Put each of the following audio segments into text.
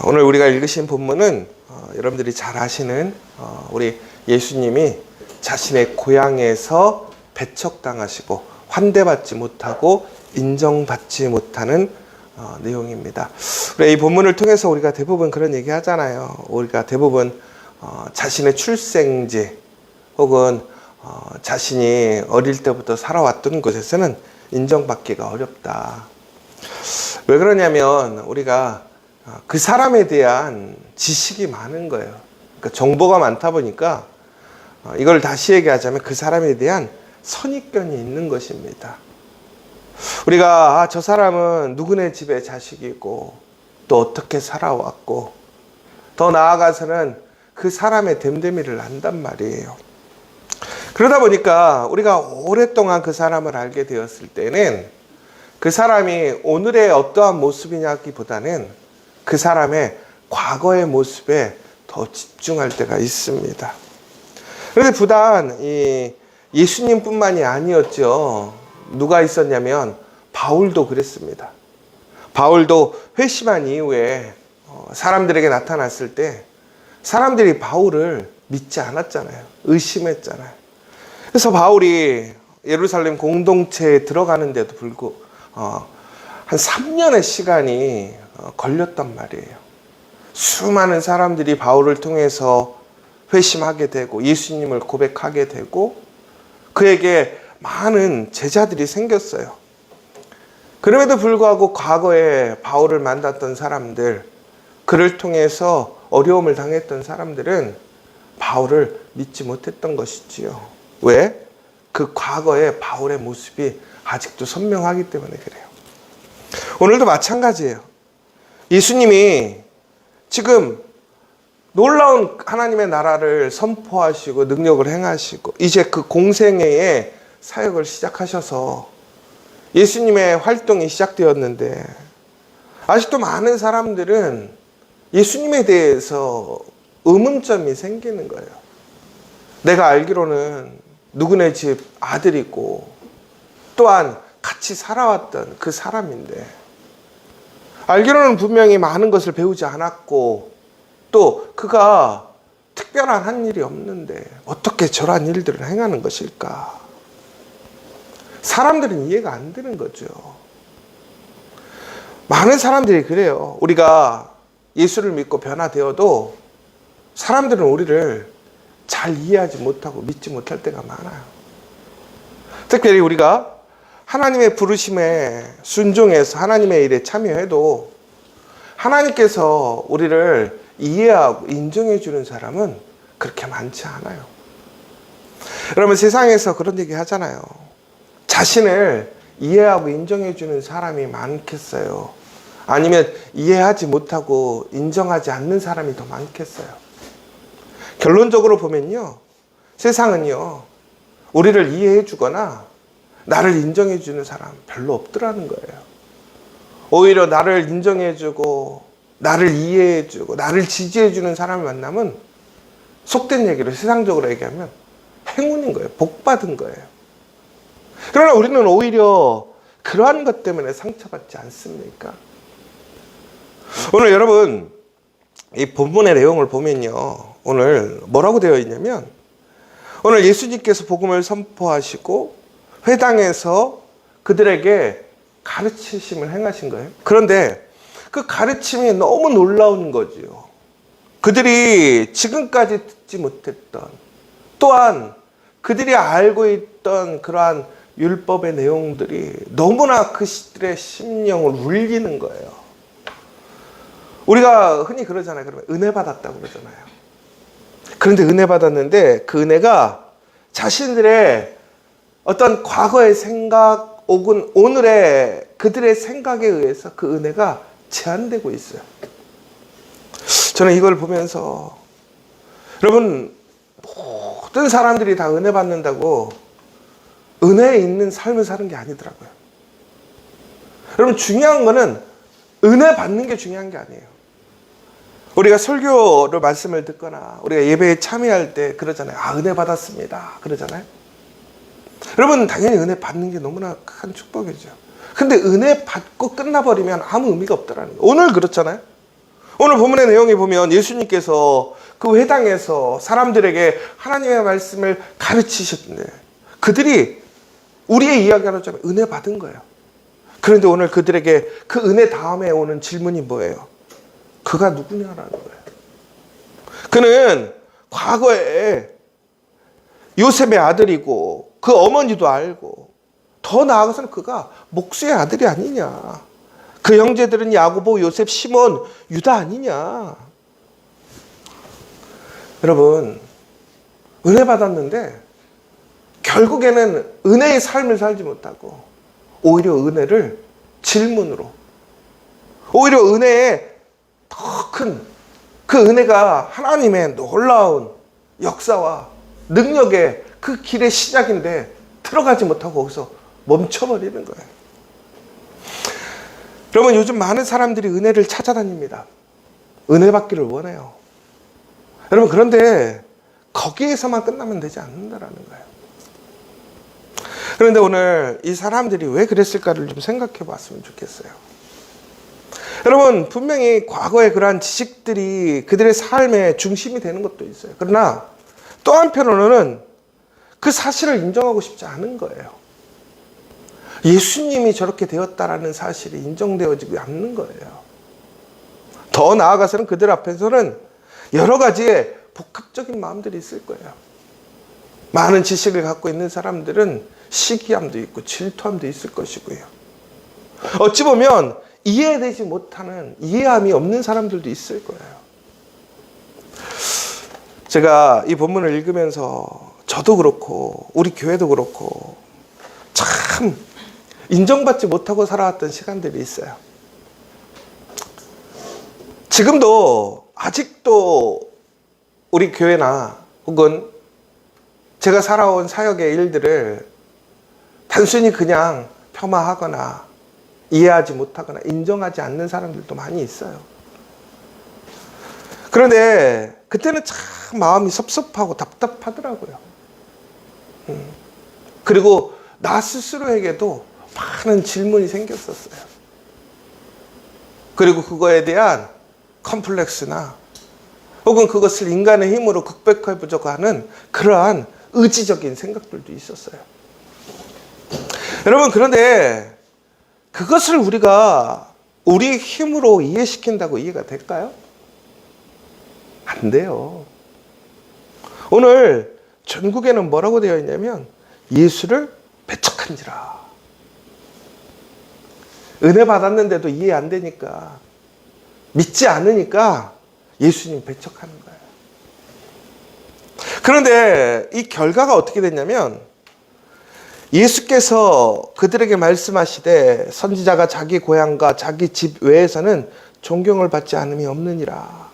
오늘 우리가 읽으신 본문은 여러분들이 잘 아시는 우리 예수님이 자신의 고향에서 배척당하시고 환대받지 못하고 인정받지 못하는 내용입니다. 우리 이 본문을 통해서 우리가 대부분 그런 얘기 하잖아요. 우리가 대부분 자신의 출생지 혹은 자신이 어릴 때부터 살아왔던 곳에서는 인정받기가 어렵다. 왜 그러냐면 우리가 그 사람에 대한 지식이 많은 거예요. 그러니까 정보가 많다 보니까 이걸 다시 얘기하자면 그 사람에 대한 선입견이 있는 것입니다. 우리가 저 사람은 누구네 집에 자식이고 또 어떻게 살아왔고 더 나아가서는 그 사람의 됨됨이를 안단 말이에요. 그러다 보니까 우리가 오랫동안 그 사람을 알게 되었을 때는 그 사람이 오늘의 어떠한 모습이냐기보다는 그 사람의 과거의 모습에 더 집중할 때가 있습니다. 그런데 부단 예수님뿐만이 아니었죠. 누가 있었냐면 바울도 그랬습니다. 바울도 회심한 이후에 사람들에게 나타났을 때 사람들이 바울을 믿지 않았잖아요. 의심했잖아요. 그래서 바울이 예루살렘 공동체에 들어가는데도 불구하고 한 3년의 시간이 걸렸단 말이에요. 수많은 사람들이 바울을 통해서 회심하게 되고 예수님을 고백하게 되고 그에게 많은 제자들이 생겼어요. 그럼에도 불구하고 과거에 바울을 만났던 사람들, 그를 통해서 어려움을 당했던 사람들은 바울을 믿지 못했던 것이지요. 왜? 그 과거의 바울의 모습이 아직도 선명하기 때문에 그래요. 오늘도 마찬가지예요. 예수님이 지금 놀라운 하나님의 나라를 선포하시고 능력을 행하시고 이제 그 공생애의 사역을 시작하셔서 예수님의 활동이 시작되었는데 아직도 많은 사람들은 예수님에 대해서 의문점이 생기는 거예요. 내가 알기로는 누구네 집 아들이고 또한 같이 살아왔던 그 사람인데 알기로는 분명히 많은 것을 배우지 않았고 또 그가 특별한 한 일이 없는데 어떻게 저러한 일들을 행하는 것일까? 사람들은 이해가 안 되는 거죠. 많은 사람들이 그래요. 우리가 예수를 믿고 변화되어도 사람들은 우리를 잘 이해하지 못하고 믿지 못할 때가 많아요. 특별히 우리가 하나님의 부르심에 순종해서 하나님의 일에 참여해도 하나님께서 우리를 이해하고 인정해 주는 사람은 그렇게 많지 않아요. 여러분 세상에서 그런 얘기 하잖아요. 자신을 이해하고 인정해 주는 사람이 많겠어요? 아니면 이해하지 못하고 인정하지 않는 사람이 더 많겠어요? 결론적으로 보면요. 세상은요. 우리를 이해해 주거나 나를 인정해 주는 사람 별로 없더라는 거예요. 오히려 나를 인정해 주고 나를 이해해 주고 나를 지지해 주는 사람을 만나면 속된 얘기로 세상적으로 얘기하면 행운인 거예요. 복 받은 거예요. 그러나 우리는 오히려 그러한 것 때문에 상처받지 않습니까? 오늘 여러분 이 본문의 내용을 보면요. 오늘 뭐라고 되어 있냐면 오늘 예수님께서 복음을 선포하시고 회당에서 그들에게 가르치심을 행하신 거예요. 그런데 그 가르침이 너무 놀라운 거지요. 그들이 지금까지 듣지 못했던 또한 그들이 알고 있던 그러한 율법의 내용들이 너무나 그들의 심령을 울리는 거예요. 우리가 흔히 그러잖아요. 그러면 은혜 받았다고 그러잖아요. 그런데 은혜 받았는데 그 은혜가 자신들의 어떤 과거의 생각 혹은 오늘의 그들의 생각에 의해서 그 은혜가 제한되고 있어요. 저는 이걸 보면서 여러분 모든 사람들이 다 은혜 받는다고 은혜에 있는 삶을 사는 게 아니더라고요. 여러분 중요한 거는 은혜 받는 게 중요한 게 아니에요. 우리가 설교를 말씀을 듣거나 우리가 예배에 참여할 때 그러잖아요. 은혜 받았습니다. 그러잖아요. 여러분 당연히 은혜 받는 게 너무나 큰 축복이죠. 근데 은혜 받고 끝나버리면 아무 의미가 없더라는 거예요. 오늘 그렇잖아요. 오늘 본문의 내용에 보면 예수님께서 그 회당에서 사람들에게 하나님의 말씀을 가르치셨는데 그들이 우리의 이야기로 좀 은혜 받은 거예요. 그런데 오늘 그들에게 그 은혜 다음에 오는 질문이 뭐예요? 그가 누구냐라는 거예요. 그는 과거에 요셉의 아들이고 그 어머니도 알고 더 나아가서는 그가 목수의 아들이 아니냐. 그 형제들은 야고보, 요셉, 시몬, 유다 아니냐. 여러분, 은혜 받았는데 결국에는 은혜의 삶을 살지 못하고 오히려 은혜를 질문으로, 오히려 은혜의 더 큰 그 은혜가 하나님의 놀라운 역사와 능력의 그 길의 시작인데 들어가지 못하고 거기서 멈춰버리는 거예요. 여러분, 요즘 많은 사람들이 은혜를 찾아다닙니다. 은혜 받기를 원해요. 여러분, 그런데 거기에서만 끝나면 되지 않는다라는 거예요. 그런데 오늘 이 사람들이 왜 그랬을까를 좀 생각해 봤으면 좋겠어요. 여러분, 분명히 과거의 그러한 지식들이 그들의 삶의 중심이 되는 것도 있어요. 그러나 또 한편으로는 그 사실을 인정하고 싶지 않은 거예요. 예수님이 저렇게 되었다라는 사실이 인정되어지지 않는 거예요. 더 나아가서는 그들 앞에서는 여러 가지의 복합적인 마음들이 있을 거예요. 많은 지식을 갖고 있는 사람들은 시기함도 있고 질투함도 있을 것이고요. 어찌 보면 이해되지 못하는, 이해함이 없는 사람들도 있을 거예요. 제가 이 본문을 읽으면서 저도 그렇고 우리 교회도 그렇고 참 인정받지 못하고 살아왔던 시간들이 있어요. 지금도 아직도 우리 교회나 혹은 제가 살아온 사역의 일들을 단순히 그냥 폄하하거나 이해하지 못하거나 인정하지 않는 사람들도 많이 있어요. 그런데 그때는 참 마음이 섭섭하고 답답하더라고요. 그리고 나 스스로에게도 많은 질문이 생겼었어요. 그리고 그거에 대한 컴플렉스나 혹은 그것을 인간의 힘으로 극복해 보자고 하는 그러한 의지적인 생각들도 있었어요. 여러분, 그런데 그것을 우리가 우리 힘으로 이해시킨다고 이해가 될까요? 안 돼요. 오늘 전국에는 뭐라고 되어 있냐면 예수를 배척한지라. 은혜 받았는데도 이해 안 되니까, 믿지 않으니까 예수님 배척하는 거예요. 그런데 이 결과가 어떻게 됐냐면 예수께서 그들에게 말씀하시되 선지자가 자기 고향과 자기 집 외에서는 존경을 받지 않음이 없느니라.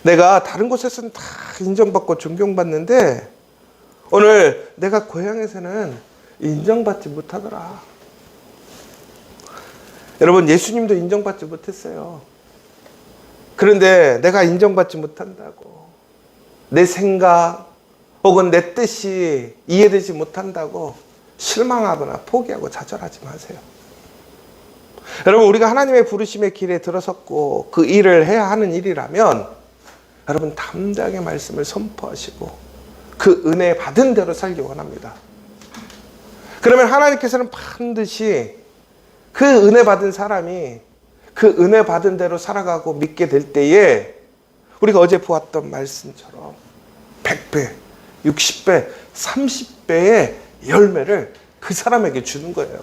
내가 다른 곳에서는 다 인정받고 존경받는데 오늘 내가 고향에서는 인정받지 못하더라. 여러분, 예수님도 인정받지 못했어요. 그런데 내가 인정받지 못한다고, 내 생각 혹은 내 뜻이 이해되지 못한다고 실망하거나 포기하고 좌절하지 마세요. 여러분, 우리가 하나님의 부르심의 길에 들어섰고 그 일을 해야 하는 일이라면 여러분 담대하게 말씀을 선포하시고 그 은혜 받은 대로 살기 원합니다. 그러면 하나님께서는 반드시 그 은혜 받은 사람이 그 은혜 받은 대로 살아가고 믿게 될 때에 우리가 어제 보았던 말씀처럼 100배, 60배, 30배의 열매를 그 사람에게 주는 거예요.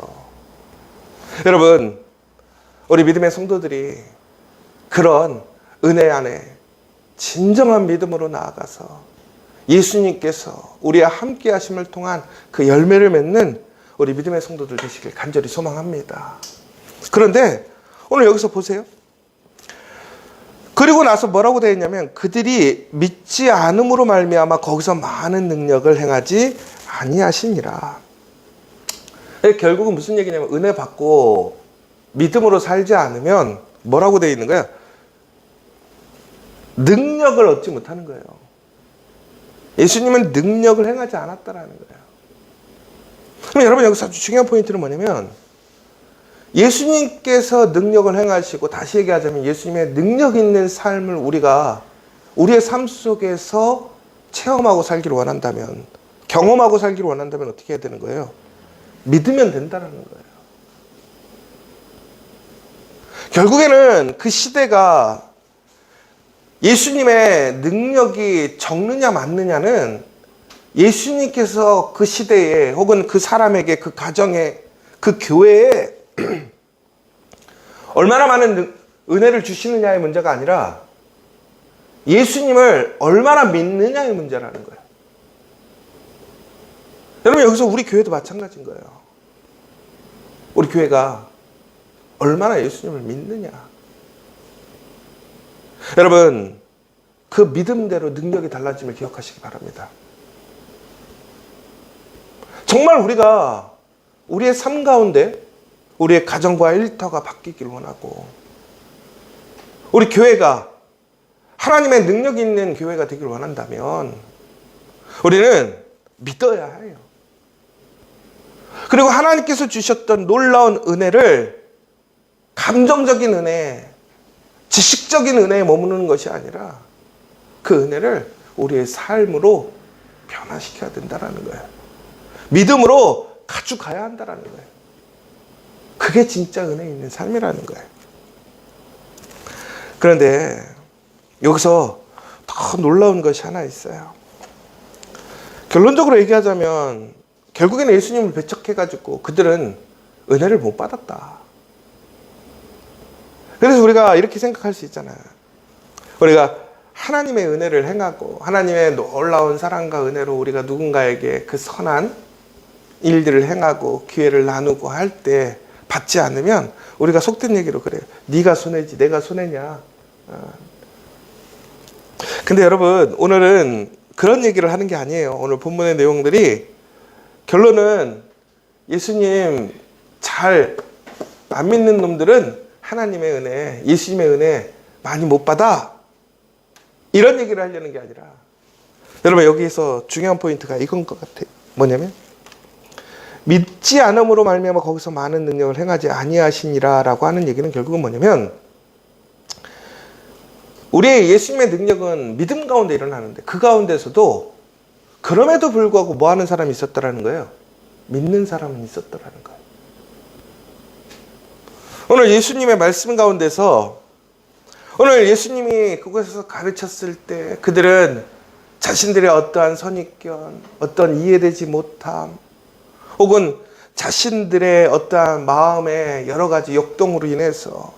여러분, 우리 믿음의 성도들이 그런 은혜 안에 진정한 믿음으로 나아가서 예수님께서 우리와 함께 하심을 통한 그 열매를 맺는 우리 믿음의 성도들 되시길 간절히 소망합니다. 그런데 오늘 여기서 보세요. 그리고 나서 뭐라고 되어 있냐면 그들이 믿지 않음으로 말미암아 거기서 많은 능력을 행하지 아니하시니라. 결국은 무슨 얘기냐면 은혜 받고 믿음으로 살지 않으면 뭐라고 되어 있는 거야? 능력을 얻지 못하는 거예요. 예수님은 능력을 행하지 않았다라는 거예요. 그럼 여러분, 여기서 아주 중요한 포인트는 뭐냐면 예수님께서 능력을 행하시고, 다시 얘기하자면 예수님의 능력 있는 삶을 우리가 우리의 삶 속에서 체험하고 살기를 원한다면, 경험하고 살기를 원한다면 어떻게 해야 되는 거예요? 믿으면 된다는 거예요. 결국에는 그 시대가 예수님의 능력이 적느냐 많느냐는 예수님께서 그 시대에 혹은 그 사람에게, 그 가정에, 그 교회에 얼마나 많은 은혜를 주시느냐의 문제가 아니라 예수님을 얼마나 믿느냐의 문제라는 거예요. 여러분, 여기서 우리 교회도 마찬가지인 거예요. 우리 교회가 얼마나 예수님을 믿느냐. 여러분, 그 믿음대로 능력이 달라짐을 기억하시기 바랍니다. 정말 우리가 우리의 삶 가운데 우리의 가정과 일터가 바뀌기를 원하고, 우리 교회가 하나님의 능력이 있는 교회가 되기를 원한다면 우리는 믿어야 해요. 그리고 하나님께서 주셨던 놀라운 은혜를 감정적인 은혜, 지식적인 은혜에 머무르는 것이 아니라 그 은혜를 우리의 삶으로 변화시켜야 된다는 거예요. 믿음으로 가져가야 한다는 거예요. 그게 진짜 은혜 있는 삶이라는 거예요. 그런데 여기서 더 놀라운 것이 하나 있어요. 결론적으로 얘기하자면 결국에는 예수님을 배척해가지고 그들은 은혜를 못 받았다. 그래서 우리가 이렇게 생각할 수 있잖아요. 우리가 하나님의 은혜를 행하고 하나님의 놀라운 사랑과 은혜로 우리가 누군가에게 그 선한 일들을 행하고 기회를 나누고 할 때 받지 않으면 우리가 속된 얘기로 그래요. 네가 손해지 내가 손해냐. 근데 여러분, 오늘은 그런 얘기를 하는 게 아니에요. 오늘 본문의 내용들이 결론은 예수님 잘 안 믿는 놈들은 하나님의 은혜, 예수님의 은혜 많이 못 받아. 이런 얘기를 하려는 게 아니라, 여러분 여기에서 중요한 포인트가 이건 것 같아요. 뭐냐면 믿지 않음으로 말미암아 거기서 많은 능력을 행하지 아니하시니라라고 하는 얘기는 결국은 뭐냐면, 우리의 예수님의 능력은 믿음 가운데 일어나는데 그 가운데서도 그럼에도 불구하고 뭐 하는 사람이 있었더라는 거예요? 믿는 사람은 있었더라는 거예요. 오늘 예수님의 말씀 가운데서, 오늘 예수님이 그곳에서 가르쳤을 때 그들은 자신들의 어떠한 선입견, 어떤 이해되지 못함, 혹은 자신들의 어떠한 마음의 여러 가지 역동으로 인해서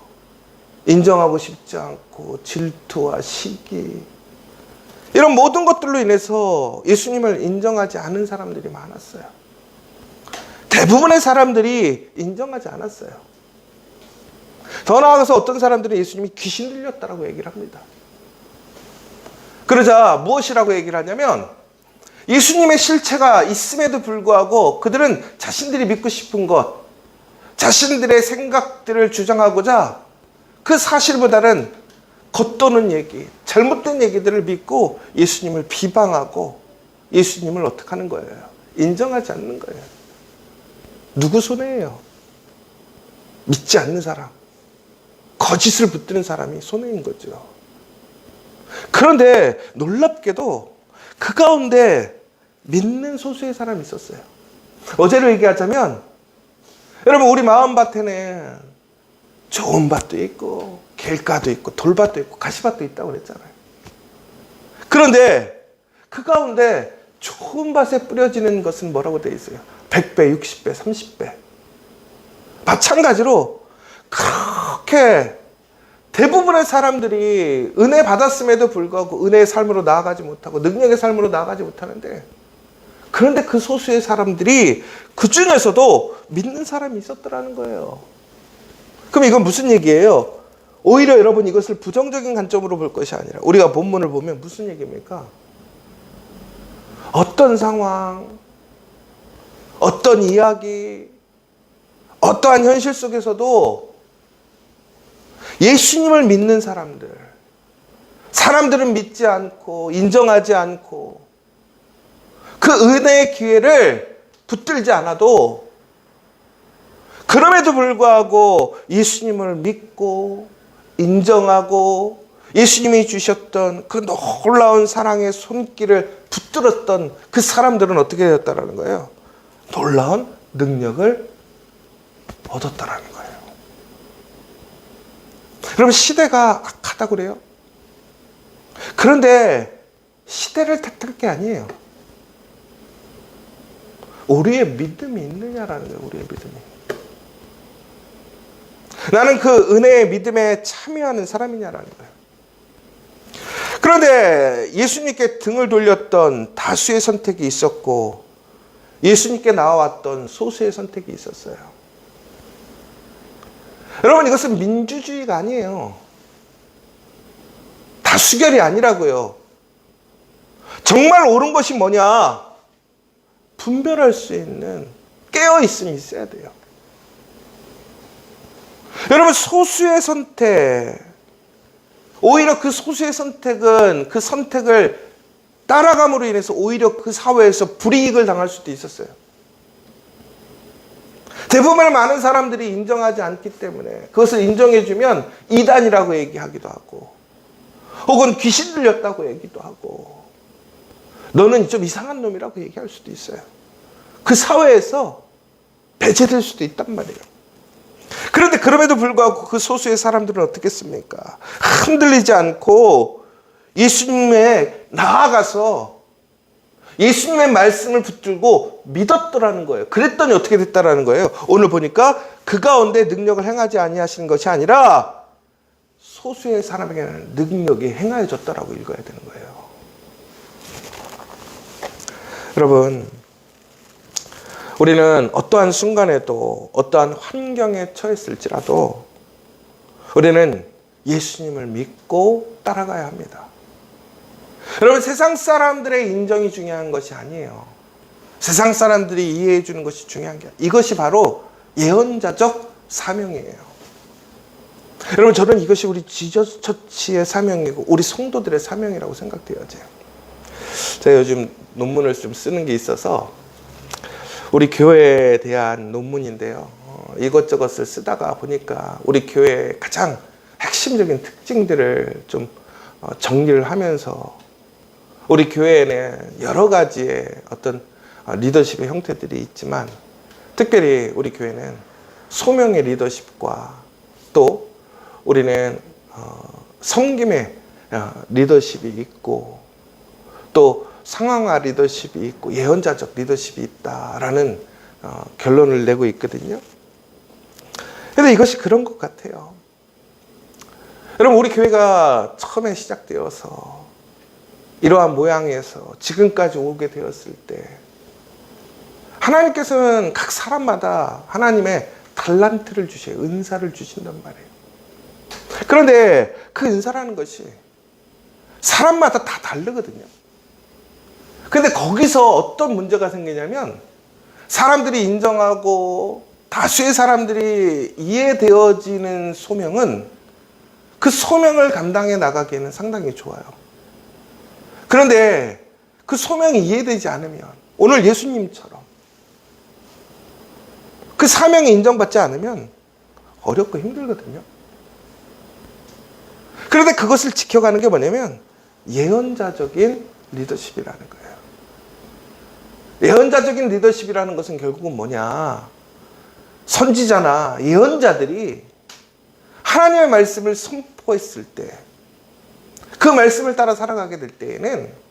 인정하고 싶지 않고 질투와 시기, 이런 모든 것들로 인해서 예수님을 인정하지 않은 사람들이 많았어요. 대부분의 사람들이 인정하지 않았어요. 더 나아가서 어떤 사람들은 예수님이 귀신 들렸다라고 얘기를 합니다. 그러자 무엇이라고 얘기를 하냐면, 예수님의 실체가 있음에도 불구하고 그들은 자신들이 믿고 싶은 것, 자신들의 생각들을 주장하고자 그 사실보다는 겉도는 얘기, 잘못된 얘기들을 믿고 예수님을 비방하고 예수님을 어떻게 하는 거예요? 인정하지 않는 거예요. 누구 손해예요? 믿지 않는 사람, 거짓을 붙드는 사람이 손해인 거죠. 그런데 놀랍게도 그 가운데 믿는 소수의 사람이 있었어요. 어제로 얘기하자면, 여러분 우리 마음밭에는 좋은 밭도 있고 갤가도 있고 돌밭도 있고 가시밭도 있다고 그랬잖아요. 그런데 그 가운데 좋은 밭에 뿌려지는 것은 뭐라고 되어 있어요? 100배, 60배, 30배. 마찬가지로 그렇게 대부분의 사람들이 은혜 받았음에도 불구하고 은혜의 삶으로 나아가지 못하고 능력의 삶으로 나아가지 못하는데, 그런데 그 소수의 사람들이 그 중에서도 믿는 사람이 있었더라는 거예요. 그럼 이건 무슨 얘기예요? 오히려 여러분 이것을 부정적인 관점으로 볼 것이 아니라 우리가 본문을 보면 무슨 얘기입니까? 어떤 상황, 어떤 이야기, 어떠한 현실 속에서도 예수님을 믿는 사람들, 사람들은 믿지 않고 인정하지 않고 그 은혜의 기회를 붙들지 않아도 그럼에도 불구하고 예수님을 믿고 인정하고 예수님이 주셨던 그 놀라운 사랑의 손길을 붙들었던 그 사람들은 어떻게 되었다라는 거예요? 놀라운 능력을 얻었다라는 거예요. 여러분, 시대가 악하다고 그래요. 그런데 시대를 탓할 게 아니에요. 우리의 믿음이 있느냐라는 거예요. 우리의 믿음이. 나는 그 은혜의 믿음에 참여하는 사람이냐라는 거예요. 그런데 예수님께 등을 돌렸던 다수의 선택이 있었고 예수님께 나와왔던 소수의 선택이 있었어요. 여러분, 이것은 민주주의가 아니에요. 다수결이 아니라고요. 정말 옳은 것이 뭐냐? 분별할 수 있는 깨어있음이 있어야 돼요. 여러분, 소수의 선택, 오히려 그 소수의 선택은 그 선택을 따라감으로 인해서 오히려 그 사회에서 불이익을 당할 수도 있었어요. 대부분의 많은 사람들이 인정하지 않기 때문에 그것을 인정해주면 이단이라고 얘기하기도 하고 혹은 귀신 들렸다고 얘기도 하고 너는 좀 이상한 놈이라고 얘기할 수도 있어요. 그 사회에서 배제될 수도 있단 말이에요. 그런데 그럼에도 불구하고 그 소수의 사람들은 어떻겠습니까? 흔들리지 않고 예수님에 나아가서 예수님의 말씀을 붙들고 믿었더라는 거예요. 그랬더니 어떻게 됐다라는 거예요? 오늘 보니까 그 가운데 능력을 행하지 아니하시는 것이 아니라 소수의 사람에게는 능력이 행하여졌다라고 읽어야 되는 거예요. 여러분, 우리는 어떠한 순간에도 어떠한 환경에 처했을지라도 우리는 예수님을 믿고 따라가야 합니다. 여러분, 세상 사람들의 인정이 중요한 것이 아니에요. 세상 사람들이 이해해 주는 것이 중요한 게 아니에요. 이것이 바로 예언자적 사명이에요. 여러분, 저는 이것이 우리 지저스 처치의 사명이고 우리 성도들의 사명이라고 생각되어져요. 제가 요즘 논문을 좀 쓰는 게 있어서 우리 교회에 대한 논문인데요. 이것저것을 쓰다가 보니까 우리 교회의 가장 핵심적인 특징들을 좀 정리를 하면서 우리 교회에는 여러 가지의 어떤 리더십의 형태들이 있지만 특별히 우리 교회는 소명의 리더십과 또 우리는 섬김의 리더십이 있고 또 상황화 리더십이 있고 예언자적 리더십이 있다라는 결론을 내고 있거든요. 그런데 이것이 그런 것 같아요. 여러분, 우리 교회가 처음에 시작되어서 이러한 모양에서 지금까지 오게 되었을 때 하나님께서는 각 사람마다 하나님의 달란트를 주셔요. 은사를 주신단 말이에요. 그런데 그 은사라는 것이 사람마다 다 다르거든요. 근데 거기서 어떤 문제가 생기냐면 사람들이 인정하고 다수의 사람들이 이해되어지는 소명은 그 소명을 감당해 나가기에는 상당히 좋아요. 그런데 그 소명이 이해되지 않으면 오늘 예수님처럼 그 사명이 인정받지 않으면 어렵고 힘들거든요. 그런데 그것을 지켜가는 게 뭐냐면 예언자적인 리더십이라는 거예요. 예언자적인 리더십이라는 것은 결국은 뭐냐? 선지자나 예언자들이 하나님의 말씀을 선포했을 때 그 말씀을 따라 살아가게 될 때에는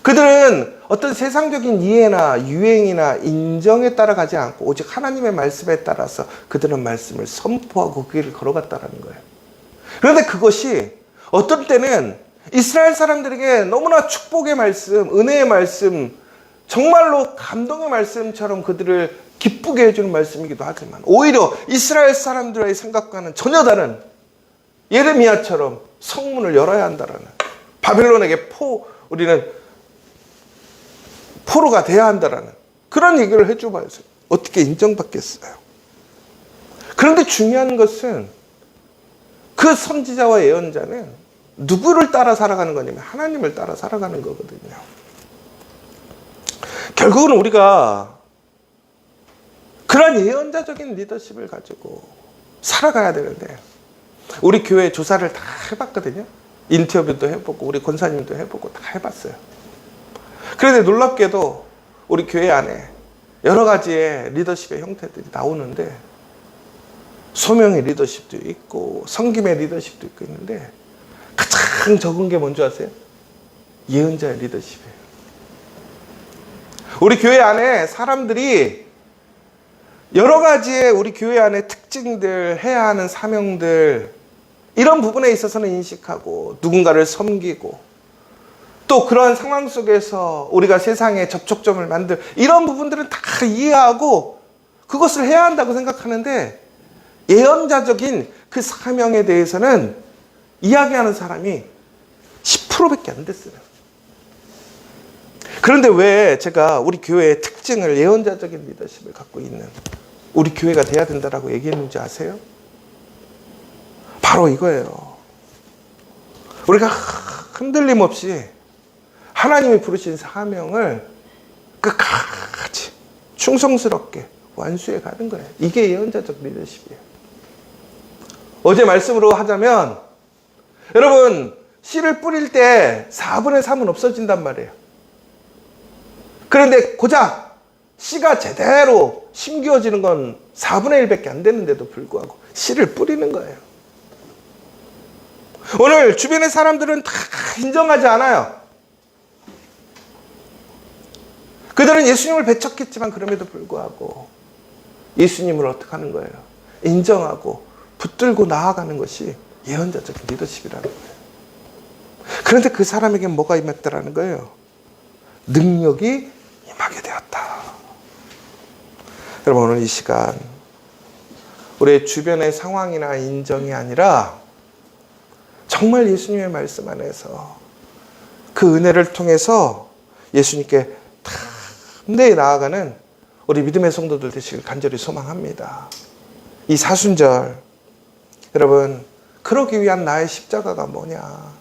그들은 어떤 세상적인 이해나 유행이나 인정에 따라가지 않고 오직 하나님의 말씀에 따라서 그들은 말씀을 선포하고 그 길을 걸어갔다는 거예요. 그런데 그것이 어떤 때는 이스라엘 사람들에게 너무나 축복의 말씀, 은혜의 말씀, 정말로 감동의 말씀처럼 그들을 기쁘게 해주는 말씀이기도 하지만 오히려 이스라엘 사람들의 생각과는 전혀 다른 예레미야처럼 성문을 열어야 한다라는, 바빌론에게 우리는 포로가 돼야 한다라는 그런 얘기를 해줘봐요. 어떻게 인정받겠어요? 그런데 중요한 것은 그 선지자와 예언자는 누구를 따라 살아가는 거냐면 하나님을 따라 살아가는 거거든요. 결국은 우리가 그런 예언자적인 리더십을 가지고 살아가야 되는데, 우리 교회 조사를 다 해봤거든요. 인터뷰도 해보고 우리 권사님도 해보고 다 해봤어요. 그런데 놀랍게도 우리 교회 안에 여러 가지의 리더십의 형태들이 나오는데, 소명의 리더십도 있고 섬김의 리더십도 있고 있는데, 가장 적은 게 뭔지 아세요? 예언자의 리더십이에요. 우리 교회 안에 사람들이 여러 가지의 우리 교회 안에 특징들, 해야 하는 사명들, 이런 부분에 있어서는 인식하고 누군가를 섬기고, 또 그런 상황 속에서 우리가 세상에 접촉점을 만들, 이런 부분들은 다 이해하고 그것을 해야 한다고 생각하는데, 예언자적인 그 사명에 대해서는 이야기하는 사람이 10%밖에 안 됐어요. 그런데 왜 제가 우리 교회의 특징을 예언자적인 리더십을 갖고 있는 우리 교회가 돼야 된다라고 얘기했는지 아세요? 바로 이거예요. 우리가 흔들림 없이 하나님이 부르신 사명을 끝까지 충성스럽게 완수해 가는 거예요. 이게 예언자적 리더십이에요. 어제 말씀으로 하자면, 여러분, 씨를 뿌릴 때 4분의 3은 없어진단 말이에요. 그런데 고작 씨가 제대로 심기어지는 건 4분의 1밖에 안 되는데도 불구하고 씨를 뿌리는 거예요. 오늘 주변의 사람들은 다 인정하지 않아요. 그들은 예수님을 배척했지만 그럼에도 불구하고 예수님을 어떻게 하는 거예요? 인정하고 붙들고 나아가는 것이 예언자적인 리더십이라는 거예요. 그런데 그 사람에게 뭐가 임했다라는 거예요? 능력이 임하게 되었다. 여러분, 오늘 이 시간 우리의 주변의 상황이나 인정이 아니라 정말 예수님의 말씀 안에서 그 은혜를 통해서 예수님께 담대히 나아가는 우리 믿음의 성도들 되시길 간절히 소망합니다. 이 사순절, 여러분, 그러기 위한 나의 십자가가 뭐냐?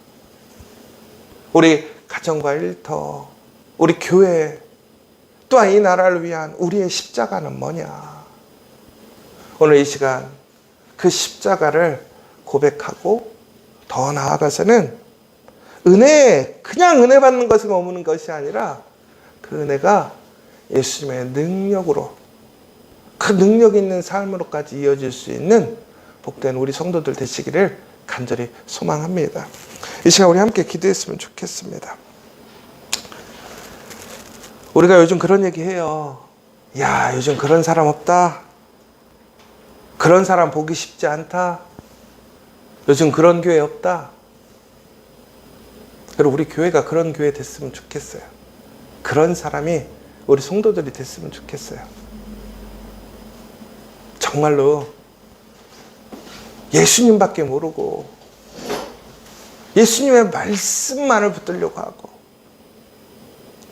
우리 가정과 일터, 우리 교회, 또한 이 나라를 위한 우리의 십자가는 뭐냐? 오늘 이 시간 그 십자가를 고백하고 더 나아가서는 은혜, 그냥 은혜 받는 것에 머무는 것이 아니라 그 은혜가 예수님의 능력으로, 그 능력 있는 삶으로까지 이어질 수 있는 복된 우리 성도들 되시기를 간절히 소망합니다. 이 시간 우리 함께 기도했으면 좋겠습니다. 우리가 요즘 그런 얘기 해요. 야, 요즘 그런 사람 없다. 그런 사람 보기 쉽지 않다. 요즘 그런 교회 없다. 그리고 우리 교회가 그런 교회 됐으면 좋겠어요. 그런 사람이 우리 성도들이 됐으면 좋겠어요. 정말로 예수님밖에 모르고 예수님의 말씀만을 붙들려고 하고,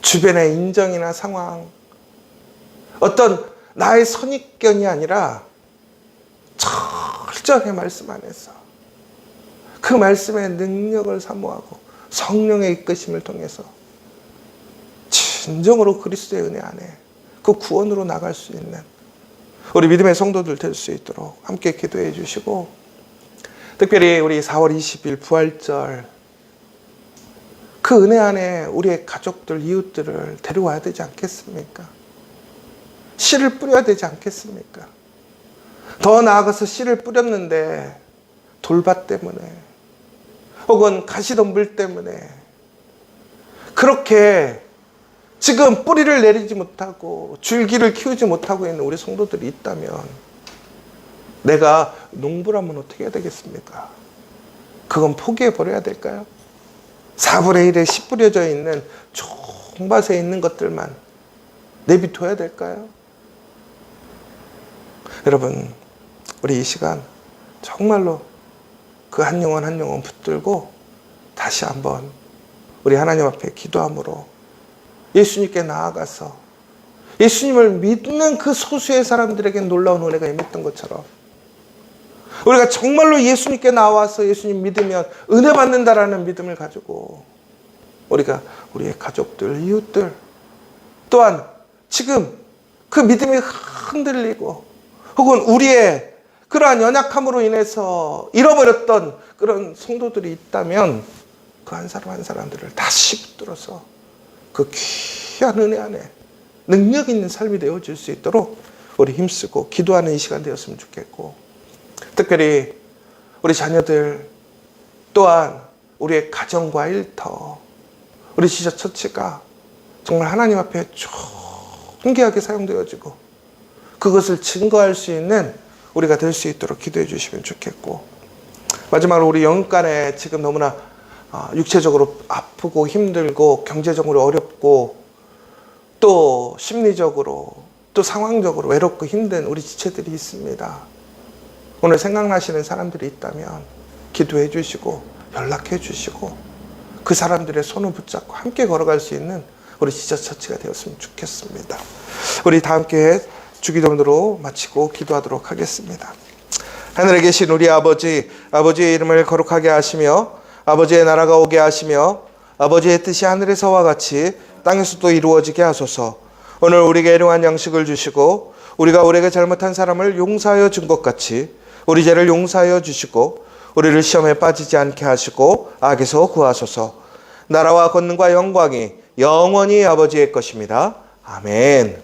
주변의 인정이나 상황, 어떤 나의 선입견이 아니라 철저하게 말씀 안에서 그 말씀의 능력을 사모하고 성령의 이끄심을 통해서 진정으로 그리스도의 은혜 안에 그 구원으로 나갈 수 있는 우리 믿음의 성도들 될 수 있도록 함께 기도해 주시고, 특별히 우리 4월 20일 부활절, 그 은혜 안에 우리의 가족들, 이웃들을 데려와야 되지 않겠습니까? 씨를 뿌려야 되지 않겠습니까? 더 나아가서 씨를 뿌렸는데 돌밭 때문에 혹은 가시덤불 때문에 그렇게 지금 뿌리를 내리지 못하고 줄기를 키우지 못하고 있는 우리 성도들이 있다면, 내가 농부라면 어떻게 해야 되겠습니까? 그건 포기해 버려야 될까요? 4분의 1에 씨 뿌려져 있는 종밭에 있는 것들만 내비둬야 될까요? 여러분, 우리 이 시간 정말로 그 한 영혼 한 영혼 붙들고 다시 한번 우리 하나님 앞에 기도함으로 예수님께 나아가서 예수님을 믿는 그 소수의 사람들에게 놀라운 은혜가 임했던 것처럼, 우리가 정말로 예수님께 나와서 예수님 믿으면 은혜 받는다라는 믿음을 가지고 우리가 우리의 가족들, 이웃들, 또한 지금 그 믿음이 흔들리고 혹은 우리의 그러한 연약함으로 인해서 잃어버렸던 그런 성도들이 있다면 그 한 사람 한 사람들을 다시 붙들어서 그 귀한 은혜 안에 능력 있는 삶이 되어질 수 있도록 우리 힘쓰고 기도하는 이 시간 되었으면 좋겠고, 특별히 우리 자녀들 또한 우리의 가정과 일터, 우리 지저처치가 정말 하나님 앞에 존귀하게 사용되어지고 그것을 증거할 수 있는 우리가 될 수 있도록 기도해 주시면 좋겠고, 마지막으로 우리 영간에 지금 너무나 육체적으로 아프고 힘들고 경제적으로 어렵고 또 심리적으로 또 상황적으로 외롭고 힘든 우리 지체들이 있습니다. 오늘 생각나시는 사람들이 있다면 기도해 주시고 연락해 주시고 그 사람들의 손을 붙잡고 함께 걸어갈 수 있는 우리 지저처치가 되었으면 좋겠습니다. 우리 다 함께 주기도문으로 마치고 기도하도록 하겠습니다. 하늘에 계신 우리 아버지, 아버지의 이름을 거룩하게 하시며 아버지의 나라가 오게 하시며 아버지의 뜻이 하늘에서와 같이 땅에서도 이루어지게 하소서. 오늘 우리에게 일용할 양식을 주시고 우리가 우리에게 잘못한 사람을 용서하여 준 것 같이 우리 죄를 용서하여 주시고 우리를 시험에 빠지지 않게 하시고 악에서 구하소서. 나라와 권능과 영광이 영원히 아버지의 것입니다. 아멘.